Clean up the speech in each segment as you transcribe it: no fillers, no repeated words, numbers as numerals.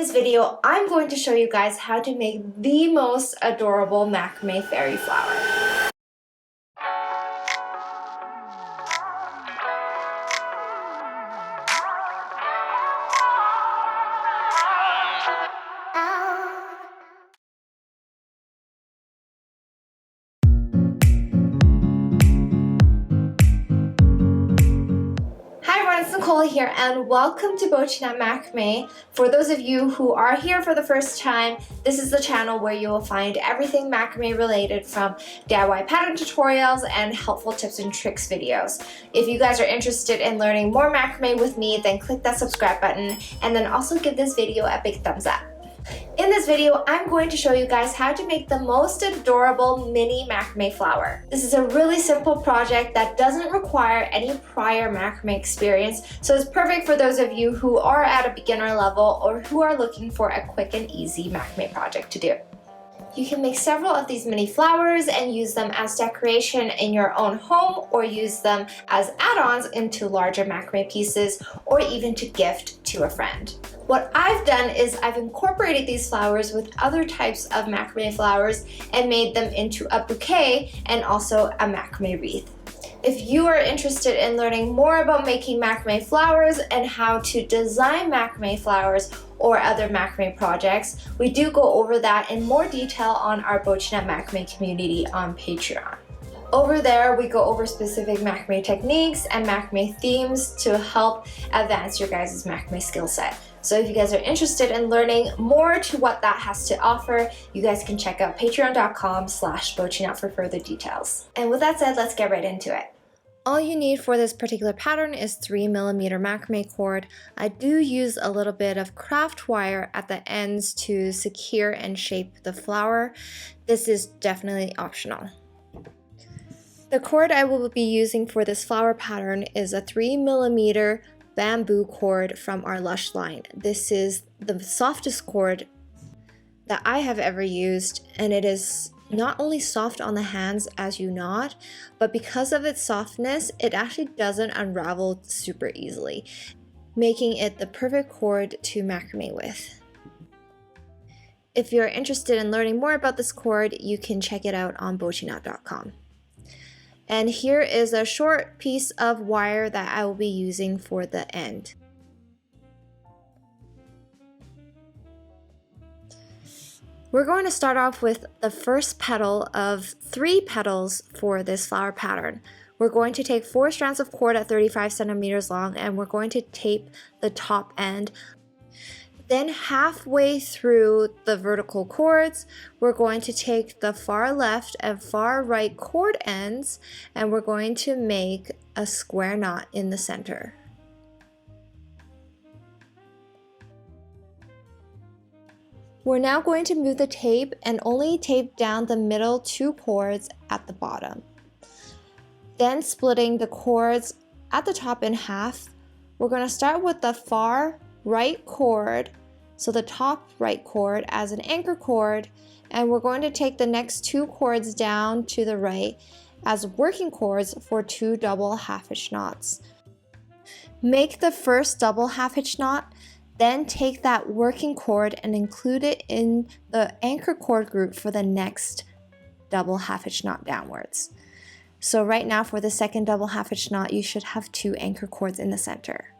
this video, I'm going to show you guys how to make the most adorable macrame fairy flower. It's Nicole here and welcome to Macrame. For those of you who are here for the first time, this is the channel where you will find everything macrame related, from DIY pattern tutorials and helpful tips and tricks videos. If you guys are interested in learning more macrame with me, then click that subscribe button and then also give this video a big thumbs up. In this video, I'm going to show you guys how to make the most adorable mini macrame flower. This is a really simple project that doesn't require any prior macrame experience, so it's perfect for those of you who are at a beginner level or who are looking for a quick and easy macrame project to do. You can make several of these mini flowers and use them as decoration in your own home, or use them as add-ons into larger macrame pieces, or even to gift to a friend. What I've done is I've incorporated these flowers with other types of macrame flowers and made them into a bouquet and also a macrame wreath. If you are interested in learning more about making macrame flowers and how to design macrame flowers or other macrame projects, we do go over that in more detail on our Bochinette Macrame community on Patreon. Over there, we go over specific macrame techniques and macrame themes to help advance your guys' macrame skill set. So if you guys are interested in learning more to what that has to offer, you guys can check out patreon.com/bochinette for further details. And with that said, let's get right into it. All you need for this particular pattern is 3mm macrame cord. I do use a little bit of craft wire at the ends to secure and shape the flower. This is definitely optional. The cord I will be using for this flower pattern is a 3mm bamboo cord from our Lush line. This is the softest cord that I have ever used, and it is not only soft on the hands as you knot, but because of its softness, it actually doesn't unravel super easily, making it the perfect cord to macrame with. If you're interested in learning more about this cord, you can check it out on bochinette.com. And here is a short piece of wire that I will be using for the end. We're going to start off with the first petal of 3 petals for this flower pattern. We're going to take 4 strands of cord at 35 centimeters long, and we're going to tape the top end. Then halfway through the vertical cords, we're going to take the far left and far right cord ends, and we're going to make a square knot in the center. We're now going to move the tape and only tape down the middle 2 cords at the bottom. Then splitting the cords at the top in half, we're going to start with the far right cord, so the top right cord, as an anchor cord, and we're going to take the next 2 cords down to the right as working cords for 2 double half-hitch knots. Make the first double half-hitch knot, then take that working cord and include it in the anchor cord group for the next double half-hitch knot downwards. So right now for the second double half-hitch knot, you should have 2 anchor cords in the center.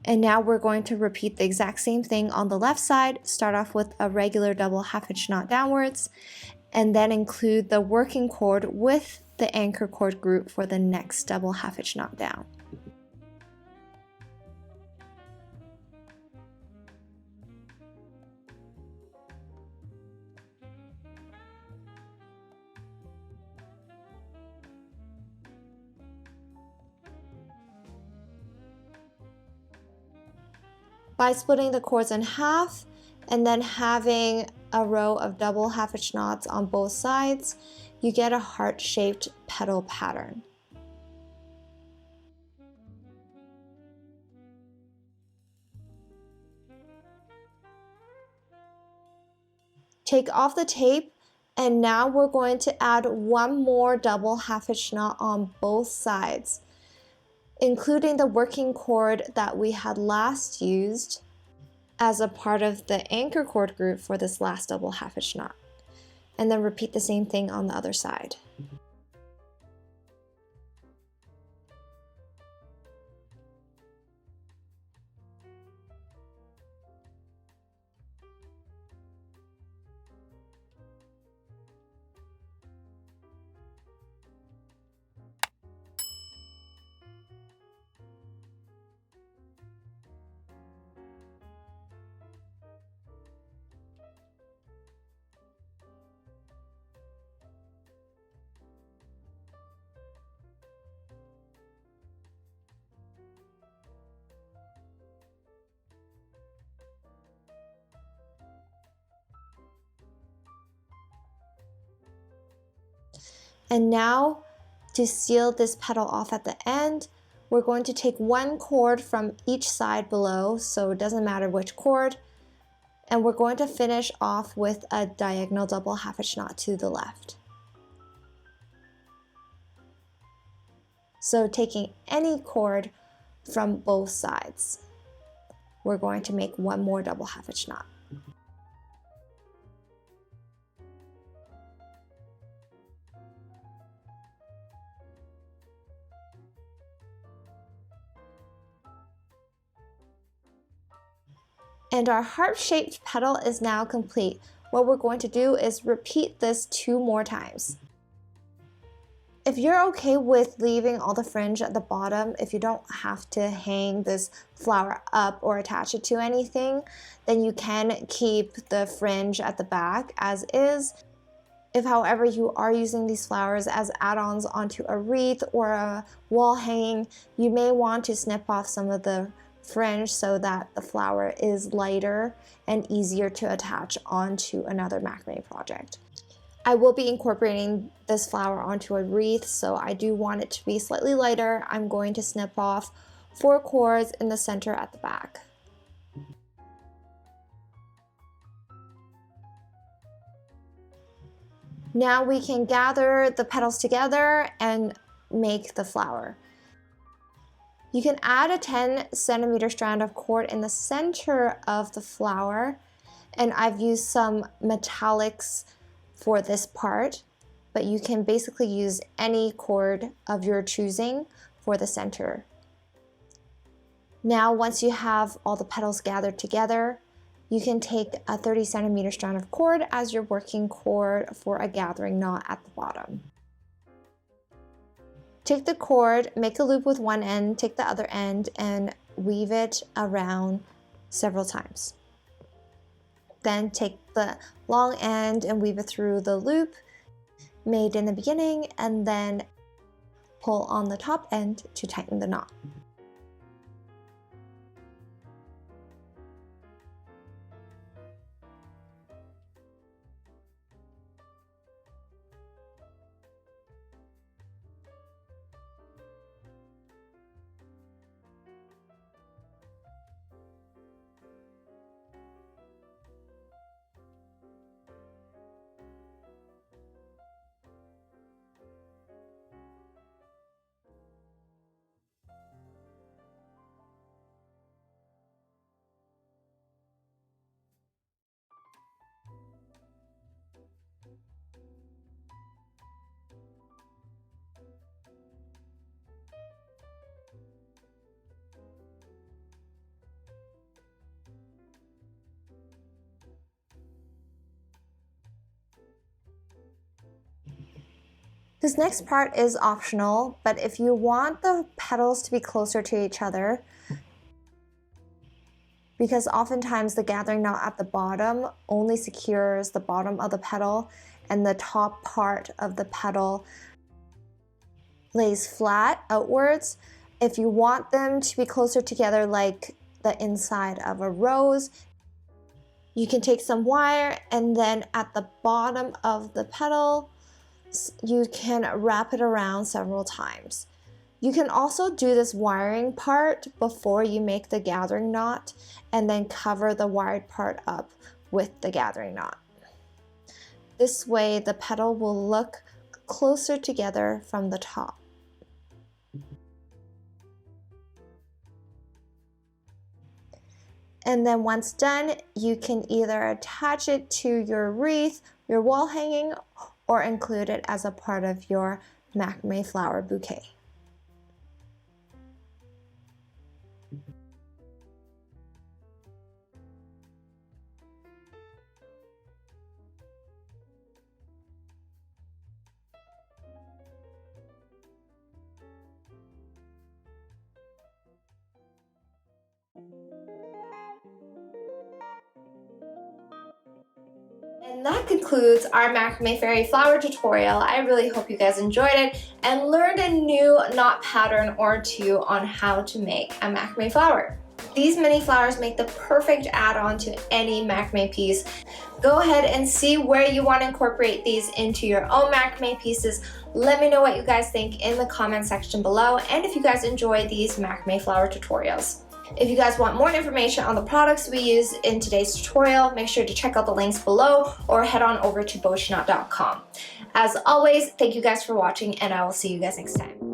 And now we're going to repeat the exact same thing on the left side. Start off with a regular double half-hitch knot downwards, and then include the working cord with the anchor cord group for the next double half-hitch knot down. By splitting the cords in half and then having a row of double half-hitch knots on both sides, you get a heart-shaped petal pattern. Take off the tape And now we're going to add one more double half-hitch knot on both sides, including the working cord that we had last used as a part of the anchor cord group for this last double half-hitch knot. And then repeat the same thing on the other side. And now, to seal this petal off at the end, we're going to take one cord from each side below, so it doesn't matter which cord, and we're going to finish off with a diagonal double half-hitch knot to the left. So taking any cord from both sides, we're going to make one more double half-hitch knot. And our heart-shaped petal is now complete. What we're going to do is repeat this 2 more times. If you're okay with leaving all the fringe at the bottom, if you don't have to hang this flower up or attach it to anything, then you can keep the fringe at the back as is. If, however, you are using these flowers as add-ons onto a wreath or a wall hanging, you may want to snip off some of the fringe so that the flower is lighter and easier to attach onto another macrame project. I will be incorporating this flower onto a wreath, so I do want it to be slightly lighter. I'm going to snip off 4 cords in the center at the back. Now we can gather the petals together and make the flower. You can add a 10cm strand of cord in the center of the flower, and I've used some metallics for this part, but you can basically use any cord of your choosing for the center. Now, once you have all the petals gathered together, you can take a 30cm strand of cord as your working cord for a gathering knot at the bottom. Take the cord, make a loop with one end, take the other end, and weave it around several times. Then take the long end and weave it through the loop made in the beginning, and then pull on the top end to tighten the knot. This next part is optional, but if you want the petals to be closer to each other, because oftentimes the gathering knot at the bottom only secures the bottom of the petal and the top part of the petal lays flat outwards. If you want them to be closer together like the inside of a rose, you can take some wire and then at the bottom of the petal, you can wrap it around several times. You can also do this wiring part before you make the gathering knot and then cover the wired part up with the gathering knot. This way the petal will look closer together from the top. And then once done, you can either attach it to your wreath, your wall hanging, or include it as a part of your macrame flower bouquet. And that concludes our macrame fairy flower tutorial. I really hope you guys enjoyed it and learned a new knot pattern or two on how to make a macrame flower. These mini flowers make the perfect add-on to any macrame piece. Go ahead and see where you want to incorporate these into your own macrame pieces. Let me know what you guys think in the comment section below, and if you guys enjoy these macrame flower tutorials. If you guys want more information on the products we use in today's tutorial, make sure to check out the links below or head on over to bouquetknot.com. As always, thank you guys for watching, and I will see you guys next time.